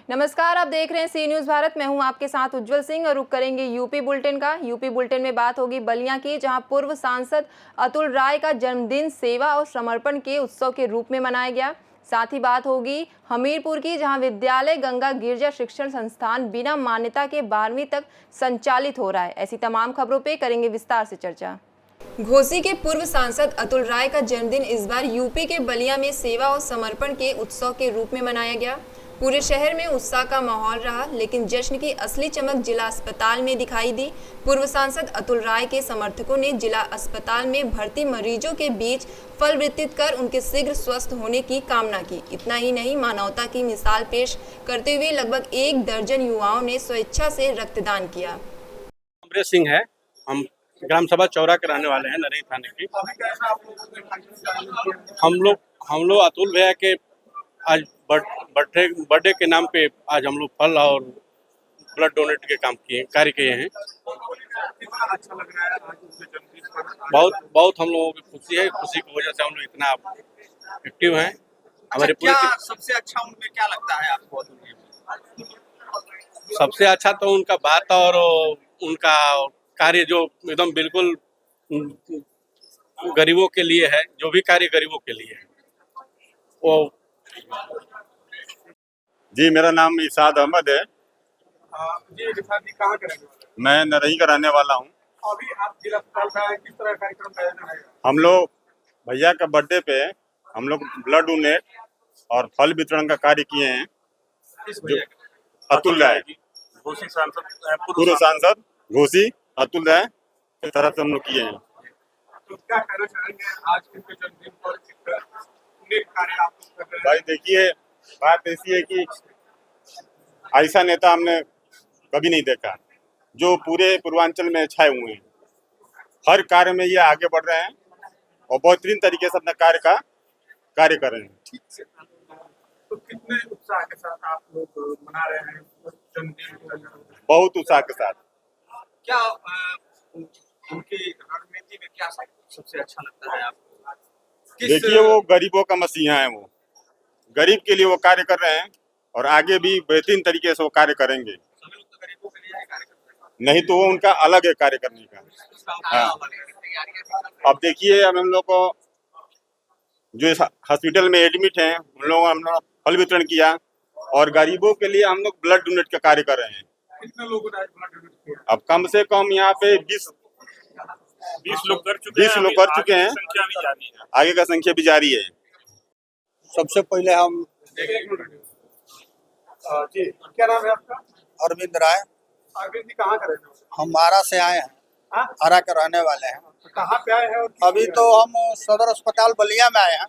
नमस्कार, आप देख रहे हैं सी न्यूज़ भारत। मैं हूं आपके साथ उज्जवल सिंह और रुक करेंगे यूपी बुलेटिन का। यूपी बुलेटिन में बात होगी बलिया की, जहां पूर्व सांसद अतुल राय का जन्मदिन सेवा और समर्पण के उत्सव के रूप में मनाया गया। साथ ही बात होगी हमीरपुर की, जहां विद्यालय गंगा गिरजा शिक्षण संस्थान बिना मान्यता के 12वीं तक संचालित हो रहा है। ऐसी तमाम खबरों पर करेंगे विस्तार से चर्चा। घोसी के पूर्व सांसद अतुल राय का जन्मदिन इस बार यूपी के बलिया में सेवा और समर्पण के उत्सव के रूप में मनाया गया। पूरे शहर में उत्साह का माहौल रहा, लेकिन जश्न की असली चमक जिला अस्पताल में दिखाई दी। पूर्व सांसद अतुल राय के समर्थकों ने जिला अस्पताल में भर्ती मरीजों के बीच फल वितरित कर उनके शीघ्र स्वस्थ होने की कामना की। इतना ही नहीं, मानवता की मिसाल पेश करते हुए लगभग 1 दर्जन युवाओं ने स्वेच्छा से रक्तदान किया। अमरेश सिंह है, हम ग्राम सभा चौरा के रहने वाले हैं, नरही थाने की। हम लोग अतुल भैया के आज बर्थडे के नाम पे आज हम लोग फल और ब्लड डोनेट के कार्य किए हैं। अच्छा लग रहा है आज उसके जन्मदिन पर। बहुत हम लोगों की खुशी है। खुशी की वजह से हम लोग इतना एक्टिव हैं। हमारे पूरे सबसे अच्छा उनमें क्या लगता है आपको? सबसे अच्छा तो उनका बात और उनका कार्य जो एकदम बिल्कुल गरीबों के लिए है, जो भी कार्य गरीबों के लिए है वो। जी, मेरा नाम इसाद अहमद है। जी रिफात जी, कहाँ के रहने वाले? मैं नरही का रहने वाला हूँ। अभी आप जिला अस्पताल का किस तरह कार्यक्रम का आयोजन है? हम लोग भैया का बर्थडे पे हम लोग ब्लड डोनेट और फल वितरण का कार्य किए हैं। किस भैया के? अतुल राय, घोसी सांसद, पूर्व सांसद घोसी अतुल राय की तरफ से हम लोग किए हैं। तो क्या कहना चाहेंगे आज के जन्मदिन पर नेक कार्य आप लोग कर रहे हैं? भाई देखिए, बात ऐसी है कि ऐसा नेता हमने कभी नहीं देखा जो पूरे पूर्वांचल में छाए हुए हैं। हर कार्य में ये आगे बढ़ रहे हैं और बेहतरीन तरीके से अपने कार्य कर रहे हैं। तो कितने उत्साह के साथ आप लोग मना रहे हैं जन्मदिन? बहुत उत्साह के साथ। क्या उनकी रणनीति में क्या सबसे अच्छा लगता है आपको? देखिए, वो गरीबों का मसीहा है। वो गरीब के लिए वो कार्य कर रहे हैं और आगे भी बेहतरीन तरीके से वो कार्य करेंगे। सभी लोग तो गरीबों के लिए कार्य करते हैं, नहीं तो वो उनका अलग है कार्य करने का। हाँ। अब देखिए, अब हम लोग को जो इस हॉस्पिटल में एडमिट हैं उन लोगों हम लोग फल वितरण किया और गरीबों के लिए हम लोग ब्लड डोनेट का कार्य कर रहे हैं। कितने लोगों ने आज ब्लड डोनेट किया? अब कम से कम यहाँ पे 20 लोग कर चुके हैं। 20 लोग कर चुके हैं। संख्या भी जारी है। आगे का संख्या भी जारी है। सबसे पहले हम जी, क्या नाम है आपका? अरविंद राय, अरविंद जी, कहाँ का रहने वाले? हम आरा से आए हैं। हाँ? आरा के रहने वाले हैं। कहाँ पे आए हैं और अभी तो हम सदर अस्पताल बलिया में आए हैं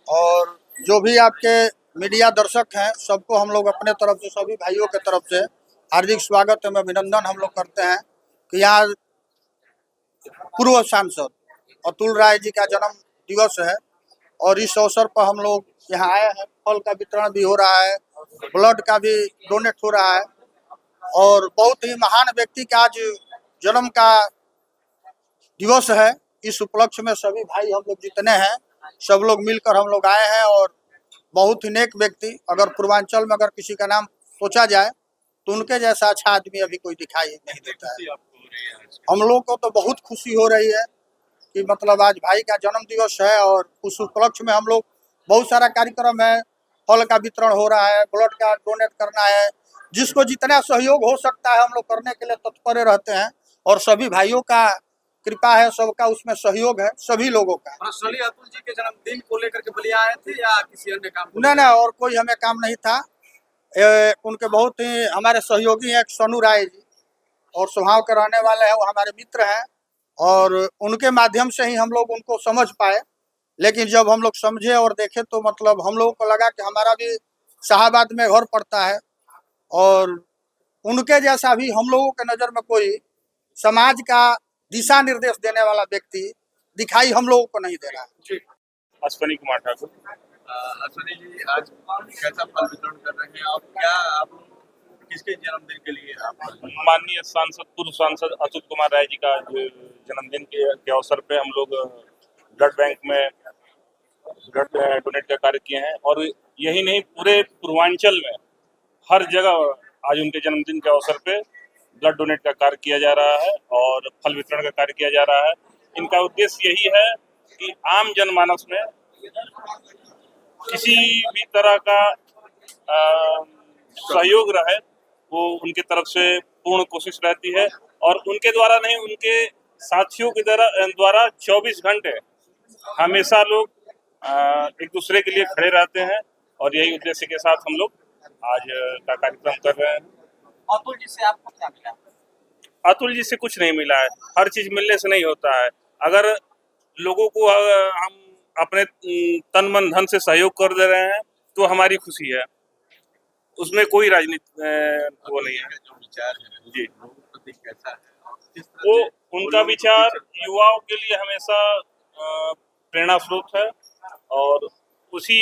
और जो भी आपके मीडिया दर्शक हैं सबको हम लोग अपने तरफ से, सभी भाइयों के तरफ से हार्दिक स्वागत एवं अभिनंदन हम लोग करते हैं कि यहाँ पूर्व सांसद अतुल राय जी का जन्म दिवस है और इस अवसर पर हम लोग यहाँ आए हैं। फल का वितरण भी हो रहा है, ब्लड का भी डोनेट हो रहा है और बहुत ही महान व्यक्ति का आज जन्म का दिवस है। इस उपलक्ष्य में सभी भाई हम लोग जितने हैं सब लोग मिलकर हम लोग आए हैं और बहुत ही नेक व्यक्ति, अगर पूर्वांचल में अगर किसी का नाम सोचा जाए तो उनके जैसा अच्छा आदमी अभी कोई दिखाई नहीं देता है। हम लोग को तो बहुत खुशी हो रही है कि मतलब आज भाई का जन्म दिवस है और उस उपलक्ष्य में हम लोग बहुत सारा कार्यक्रम है। फल का वितरण हो रहा है, ब्लड का डोनेट करना है, जिसको जितना सहयोग हो सकता है हम लोग करने के लिए तत्पर रहते हैं और सभी भाइयों का कृपा है, सबका उसमें सहयोग है, सभी लोगों का। पर्सनली अतुल जी के जन्मदिन को लेकर के बलिया आए थे या किसी अन्य काम को? नहीं, और कोई हमें काम नहीं था। उनके बहुत ही हमारे सहयोगी हैं सोनू राय जी और स्वभाव के रहने वाले हैं, वो हमारे मित्र हैं और उनके माध्यम से ही हम लोग उनको समझ पाए। लेकिन जब हम लोग समझे और देखे तो मतलब हम लोगों को लगा कि हमारा भी शाहाबाद में घर पड़ता है और उनके जैसा भी हम लोगों के नज़र में कोई समाज का दिशा निर्देश देने वाला व्यक्ति दिखाई हम लोगों को नहीं दे रहा है। अश्वनी कुमार ठाकुर। अश्वनी जी, आज कैसा फल वितरण कर रहे हैं और क्या आप किसके जन्मदिन के लिए आप माननीय सांसद पूर्व सांसद अतुल कुमार राय जी का जन्मदिन के अवसर पे हम लोग ब्लड बैंक में ब्लड डोनेट का कार्य किए हैं। और यही नहीं, पूरे पूर्वांचल में हर जगह आज उनके जन्मदिन के अवसर पे ब्लड डोनेट का कार्य किया जा रहा है और फल वितरण का कार्य किया जा रहा है। इनका उद्देश्य यही है कि आम जनमानस में किसी भी तरह का सहयोग रहे, वो उनके तरफ से पूर्ण कोशिश रहती है। और उनके द्वारा नहीं, उनके साथियों के द्वारा 24 घंटे हमेशा लोग एक दूसरे के लिए खड़े रहते हैं। और यही उद्देश्य के साथ हम लोग आज का कार्यक्रम कर रहे हैं। अतुल जी से आपको क्या मिला? अतुल जी से कुछ नहीं मिला है। हर चीज मिलने से नहीं होता है। अगर लोगों को हम अपने तन मन धन से सहयोग कर दे रहे हैं तो हमारी खुशी है, उसमें कोई राजनीति वो नहीं है। जो विचार है जी, लोगों के प्रति कैसा है? किस तरह वो से उनका लोगों विचार के बीच- युवाओं के लिए हमेशा प्रेरणा स्रोत है। और उसी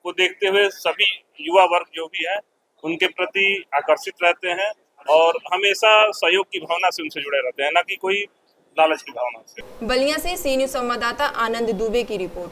को देखते हुए सभी युवा वर्ग जो भी है उनके प्रति आकर्षित रहते हैं और हमेशा सहयोग की भावना से उनसे जुड़े रहते हैं, ना कि कोई लालच की भावना से। बलिया से सी न्यूज संवाददाता आनंद दुबे की रिपोर्ट।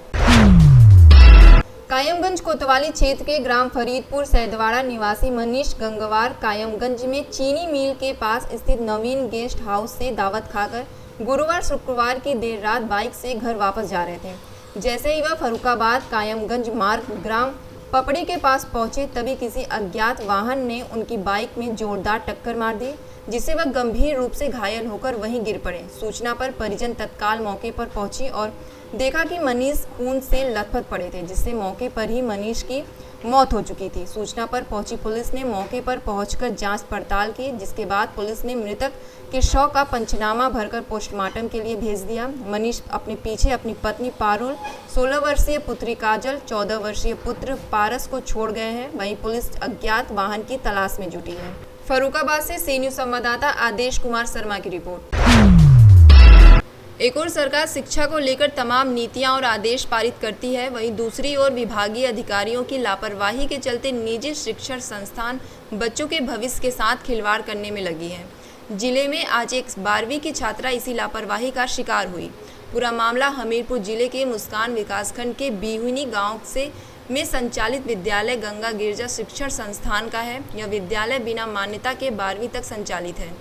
कायमगंज कोतवाली क्षेत्र के ग्राम फरीदपुर सैदवाड़ा निवासी मनीष गंगवार कायमगंज में चीनी मिल के पास स्थित नवीन गेस्ट हाउस से दावत खाकर गुरुवार शुक्रवार की देर रात बाइक से घर वापस जा रहे थे। जैसे ही वह फरुखाबाद कायमगंज मार्ग ग्राम पपड़ी के पास पहुंचे तभी किसी अज्ञात वाहन ने उनकी बाइक में जोरदार टक्कर मार दी, जिससे वह गंभीर रूप से घायल होकर वहीं गिर पड़े। सूचना पर परिजन तत्काल मौके पर पहुंची और देखा कि मनीष खून से लथपथ पड़े थे, जिससे मौके पर ही मनीष की मौत हो चुकी थी। सूचना पर पहुंची पुलिस ने मौके पर पहुंचकर जांच पड़ताल की, जिसके बाद पुलिस ने मृतक के शव का पंचनामा भरकर पोस्टमार्टम के लिए भेज दिया। मनीष अपने पीछे अपनी पत्नी पारुल, 16 वर्षीय पुत्री काजल, 14 वर्षीय पुत्र पारस को छोड़ गए हैं। वहीं पुलिस अज्ञात वाहन की तलाश में जुटी है। फरुखाबाद से सी न्यूज संवाददाता आदेश कुमार शर्मा की रिपोर्ट। एक और सरकार शिक्षा को लेकर तमाम नीतियां और आदेश पारित करती है, वहीं दूसरी ओर विभागीय अधिकारियों की लापरवाही के चलते निजी शिक्षण संस्थान बच्चों के भविष्य के साथ खिलवाड़ करने में लगी है। जिले में आज एक 12वीं की छात्रा इसी लापरवाही का शिकार हुई। पूरा मामला हमीरपुर जिले के मुस्कान विकासखंड के बिहुनी गाँव में संचालित विद्यालय गंगा गिरजा शिक्षण संस्थान का है। यह विद्यालय बिना मान्यता के 12वीं तक संचालित है।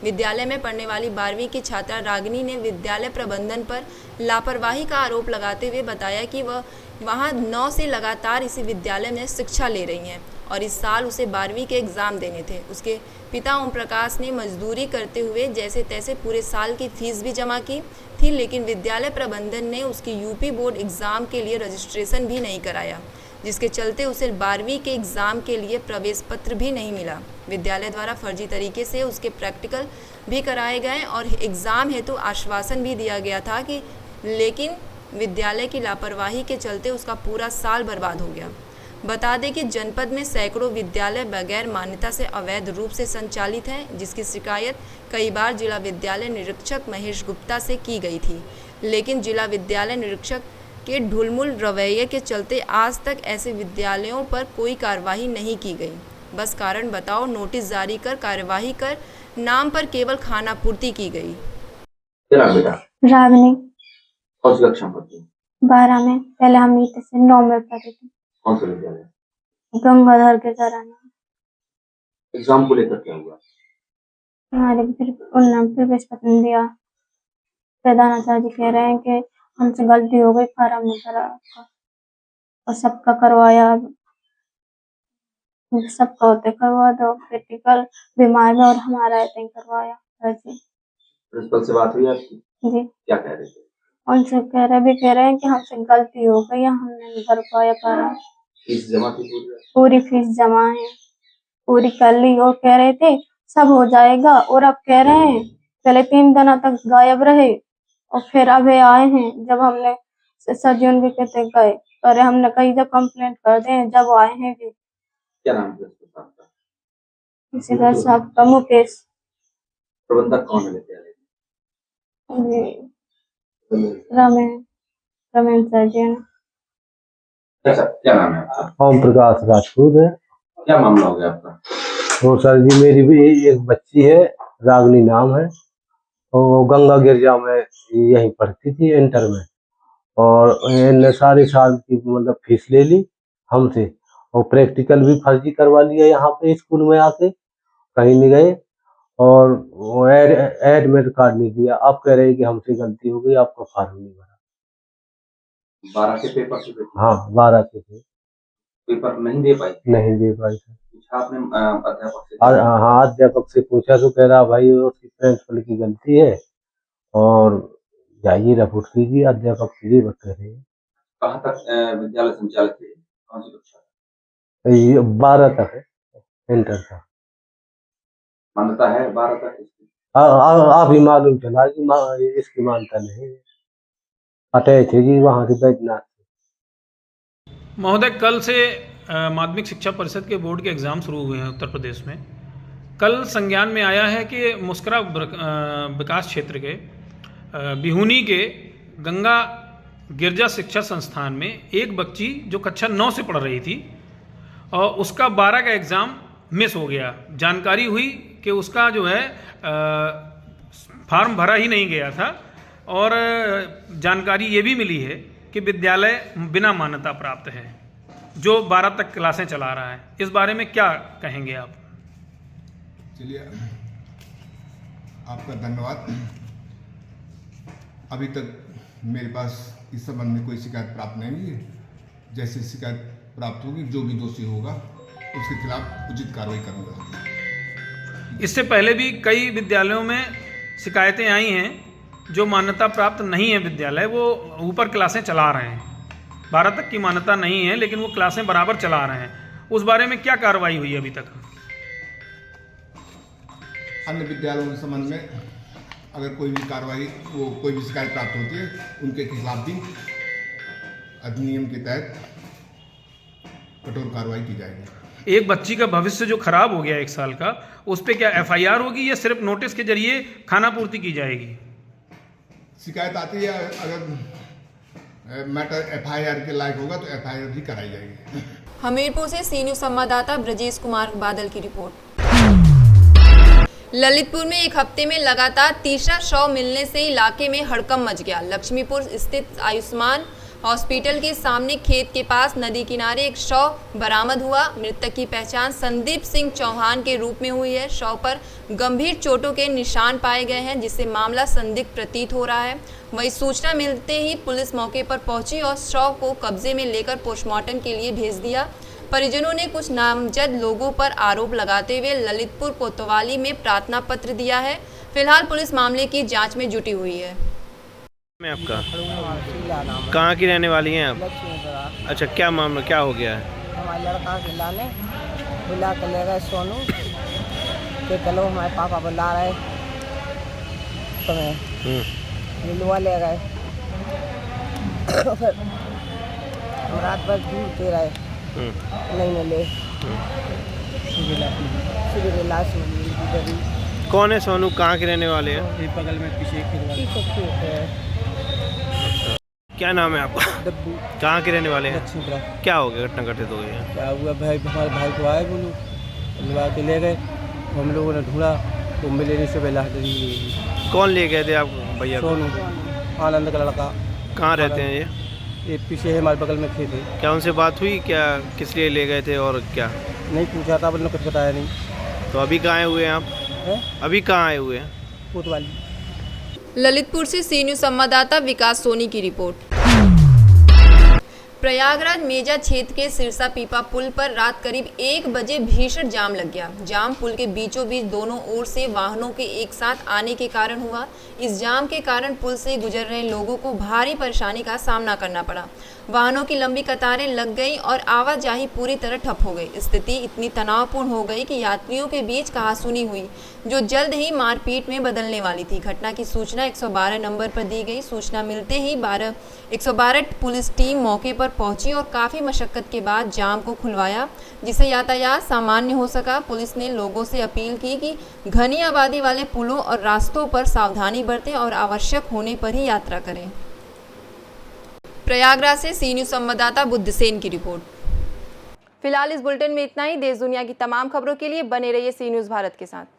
विद्यालय में पढ़ने वाली 12वीं की छात्रा रागिनी ने विद्यालय प्रबंधन पर लापरवाही का आरोप लगाते हुए बताया कि वह वहां 9 से लगातार इसी विद्यालय में शिक्षा ले रही हैं और इस साल उसे 12वीं के एग्ज़ाम देने थे। उसके पिता ओम प्रकाश ने मजदूरी करते हुए जैसे तैसे पूरे साल की फीस भी जमा की थी, लेकिन विद्यालय प्रबंधन ने उसकी यूपी बोर्ड एग्ज़ाम के लिए रजिस्ट्रेशन भी नहीं कराया, जिसके चलते उसे 12वीं के एग्ज़ाम के लिए प्रवेश पत्र भी नहीं मिला। विद्यालय द्वारा फर्जी तरीके से उसके प्रैक्टिकल भी कराए गए और एग्ज़ाम हेतु आश्वासन भी दिया गया था कि लेकिन विद्यालय की लापरवाही के चलते उसका पूरा साल बर्बाद हो गया। बता दें कि जनपद में सैकड़ों विद्यालय बगैर मान्यता से अवैध रूप से संचालित हैं, जिसकी शिकायत कई बार जिला विद्यालय निरीक्षक महेश गुप्ता से की गई थी, लेकिन जिला विद्यालय निरीक्षक के ढुलमुल रवैये के चलते आज तक ऐसे विद्यालयों पर कोई कार्रवाई नहीं की गई। बस कारण बताओ नोटिस जारी कर कार्यवाही कर नाम पर केवल खाना पूर्ति की गई। क्या नाम बेटा? रागनी कौन सी कक्षा में पढ़ती है? 12 में। पहले हम नीति से 9 में पढ़े थे। कौन सा विद्यालय? गंगाधर के घराना। एग्जाम को लेकर क्या हुआ? हमारे फिर उन्होंने प्रवेश पत्र नहीं दिया। प्रधानाचार्य जी कह रहे हैं कि हमसे गलती हो गई, फॉर्म नहीं भरा आपका और सबका करवाया। सबका होते करवा दो, प्रैक्टिकल बीमार में और हमारा ऐसे ही करवाया। जी प्रिंसिपल से बात हुई आपकी? जी क्या कह रहे थे? उनसे कह रहे हैं कि हमसे गलती हो गई, हमने नहीं भर पाया फॉर्म। फीस जमा थी पूरी? पूरी फीस जमा है, पूरी कर ली और कह रहे थे सब हो जाएगा, और अब कह रहे हैं पहले 3 दिन तक गायब रहे और फिर अभी आए हैं। जब हमने सज्जन भी कहते गए और हमने कई जब कंप्लेंट कर दे, जब आए हैं भी। क्या नाम है प्रिंसिपल साहब का? प्रिंसिपल साहब का मुकेश। प्रबंधक कौन है विद्यालय जी में? रमेश सज्जन। अच्छा, क्या नाम है आपका? ओम प्रकाश राजपूत है। क्या मामला हो गया आपका? तो सर जी मेरी भी एक बच्ची है, रागनी नाम है, और गंगा गिरजा में यहीं पढ़ती थी इंटर में, और इनने सारे साल की मतलब फीस ले ली हमसे, और प्रैक्टिकल भी फर्जी करवा लिया यहाँ पे स्कूल में आके, कहीं नहीं गए, और वो एडमिट कार्ड नहीं दिया। अब कह रहे हैं कि हमसे गलती हो गई, आपका फॉर्म नहीं भरा। 12 के पेपर से हाँ 12 के थे, पेपर नहीं दे पाई। नहीं दे पाई सर। पूछा आपने अध्यापक से? हाँ अध्यापक से पूछा तो कह रहा भाई उसकी प्रिंसिपल की गलती है, और जाइए रिपोर्ट कीजिए, अध्यापक सीधे बात कर रहे हैं। कहाँ तक विद्यालय संचालित है, कौन सी कक्षा? ये 12 तक है, इंटर का। मान्यता है 12 तक इसकी? आप ही मालूम चला कि इसकी मान्यता नहीं है, अटैच है जी वहाँ से बैजनाथ। महोदय, कल से माध्यमिक शिक्षा परिषद के बोर्ड के एग्ज़ाम शुरू हुए हैं उत्तर प्रदेश में। कल संज्ञान में आया है कि मुस्करा विकास क्षेत्र के बिहुनी के गंगा गिरजा शिक्षा संस्थान में एक बच्ची जो कक्षा 9 से पढ़ रही थी और उसका 12 का एग्ज़ाम मिस हो गया। जानकारी हुई कि उसका जो है फॉर्म भरा ही नहीं गया था, और जानकारी ये भी मिली है कि विद्यालय बिना मान्यता प्राप्त है जो 12 तक क्लासें चला रहा है। इस बारे में क्या कहेंगे आप? चलिए, आपका धन्यवाद। अभी तक मेरे पास इस संबंध में कोई शिकायत प्राप्त नहीं हुई है। जैसे शिकायत प्राप्त होगी, जो भी दोषी होगा उसके खिलाफ उचित कार्रवाई करूँगा। इससे पहले भी कई विद्यालयों में शिकायतें आई हैं, जो मान्यता प्राप्त नहीं है विद्यालय, वो ऊपर क्लासें चला रहे हैं, 12 तक की मान्यता नहीं है लेकिन वो क्लासें बराबर चला रहे हैं। उस बारे में क्या कार्रवाई हुई अभी तक? अन्य विद्यालयों के संबंध में अगर कोई भी कार्रवाई, वो कोई भी शिकायत प्राप्त होती है, उनके खिलाफ भी अधिनियम के तहत कठोर कार्रवाई की जाएगी। एक बच्ची का भविष्य जो खराब हो गया 1 साल का, उस पर क्या FIR होगी या सिर्फ नोटिस के जरिए खाना पूर्ति की जाएगी? शिकायत आती है, अगर मैटर FIR के लायक होगा तो FIR भी कराई जाएगी। हमीरपुर से सी न्यूज़ संवाददाता ब्रजेश कुमार बादल की रिपोर्ट। ललितपुर में एक हफ्ते में लगातार तीसरा शव मिलने से इलाके में हड़कंप मच गया। लक्ष्मीपुर स्थित आयुष्मान हॉस्पिटल के सामने खेत के पास नदी किनारे एक शव बरामद हुआ। मृतक की पहचान संदीप सिंह चौहान के रूप में हुई है। शव पर गंभीर चोटों के निशान पाए गए हैं, जिससे मामला संदिग्ध प्रतीत हो रहा है। वहीं सूचना मिलते ही पुलिस मौके पर पहुंची और शव को कब्जे में लेकर पोस्टमार्टम के लिए भेज दिया। परिजनों ने कुछ नामजद लोगों पर आरोप लगाते हुए ललितपुर कोतवाली में प्रार्थना पत्र दिया है। फिलहाल पुलिस मामले की जांच में जुटी हुई है। मैं आपका कहाँ की रहने वाली हैं आप? अच्छा, क्या मामला, क्या हो गया है? हमारे लड़का बुला कर ले गए सोनू के, चलो हमारे पापा बुला रहे तुम्हें, नीलुआ ले गए। फिर हम रात भर ढूंढते रहे, नहीं मिले। लाश मिली। कौन है सोनू, कहाँ के रहने वाले हैं? बगल में पीछे है। क्या नाम है आपका? डब्बू। कहाँ के रहने वाले हैं? लक्ष्मीपुरा। क्या हो गया, घटना घटित हो गई है? क्या हुआ, भाई हमारे भाई को आए बोलो, लगा के ले गए। हम लोगों ने ढूंढा तो मिले नहीं, से बेला। कौन ले गए थे आप भैया? सोनू, आनंद का लड़का। कहाँ रहते हैं ये पीछे है, हमारे बगल में खेत है। क्या उनसे बात हुई, क्या किस लिए ले गए थे और क्या? नहीं पूछा था, उन्होंने कुछ बताया नहीं। तो अभी कहाँ आए हुए हैं आप? अभी कहाँ आए हुए हैं? कोतवाली। ललितपुर से सी न्यूज़ संवाददाता विकास सोनी की रिपोर्ट। प्रयागराज मेजा क्षेत्र के सिरसा पीपा पुल पर रात करीब 1 बजे भीषण जाम लग गया। जाम पुल के बीचों बीच दोनों ओर से वाहनों के एक साथ आने के कारण हुआ। इस जाम के कारण पुल से गुजर रहे लोगों को भारी परेशानी का सामना करना पड़ा। वाहनों की लंबी कतारें लग गई और आवाजाही पूरी तरह ठप हो गई। स्थिति इतनी तनावपूर्ण हो गई कि यात्रियों के बीच कहासुनी हुई, जो जल्द ही मारपीट में बदलने वाली थी। घटना की सूचना 112 नंबर पर दी गई। सूचना मिलते ही 112 पुलिस टीम मौके पर पहुंची और काफ़ी मशक्कत के बाद जाम को खुलवाया, जिससे यातायात सामान्य हो सका। पुलिस ने लोगों से अपील की कि घनी आबादी वाले पुलों और रास्तों पर सावधानी बरतें और आवश्यक होने पर ही यात्रा करें। प्रयागराज से सी न्यूज़ संवाददाता बुद्धसेन की रिपोर्ट। फिलहाल इस बुलेटिन में इतना ही। देश दुनिया की तमाम खबरों के लिए बने रहिए सी न्यूज़ भारत के साथ।